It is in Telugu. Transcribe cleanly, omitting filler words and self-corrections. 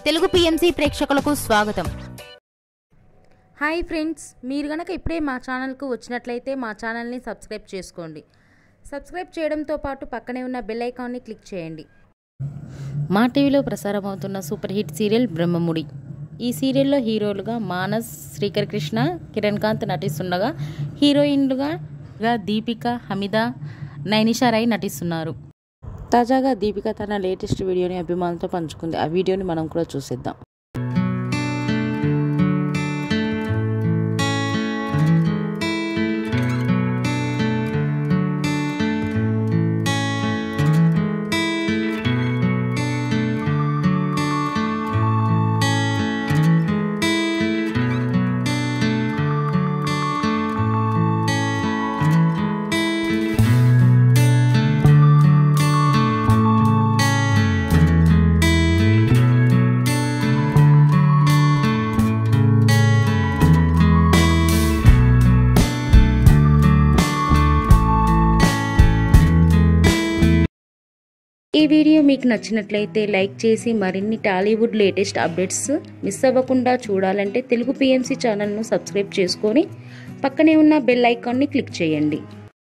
తెలుగు పిఎంసి ప్రేక్షకులకు స్వాగతం. హాయ్ ఫ్రెండ్స్, మీరు గనక ఇప్పుడే మా ఛానల్కు వచ్చినట్లయితే మా ఛానల్ని సబ్స్క్రైబ్ చేసుకోండి. సబ్స్క్రైబ్ చేయడంతో పాటు పక్కనే ఉన్న బెల్ ఐకాన్ని క్లిక్ చేయండి. మా టీవీలో ప్రసారం అవుతున్న సూపర్ హిట్ సీరియల్ బ్రహ్మముడి. ఈ సీరియల్లో హీరోలుగా మానస్, శ్రీకర్ కృష్ణ, కిరణ్ కాంత్ నటిస్తుండగా హీరోయిన్లుగా దీపిక, హమీద, నైనిషా రాయ్ నటిస్తున్నారు. తాజాగా దీపిక తన లేటెస్ట్ వీడియోని అభిమానులతో పంచుకుంది. ఆ వీడియోని మనం కూడా చూసేద్దాం. ఈ వీడియో మీకు నచ్చినట్లయితే లైక్ చేసి మరిన్ని టాలీవుడ్ లేటెస్ట్ అప్డేట్స్ మిస్ అవ్వకుండా చూడాలంటే తెలుగు పిఎంసి ఛానల్ను సబ్స్క్రైబ్ చేసుకొని పక్కనే ఉన్న బెల్ ఐకాన్ని క్లిక్ చేయండి.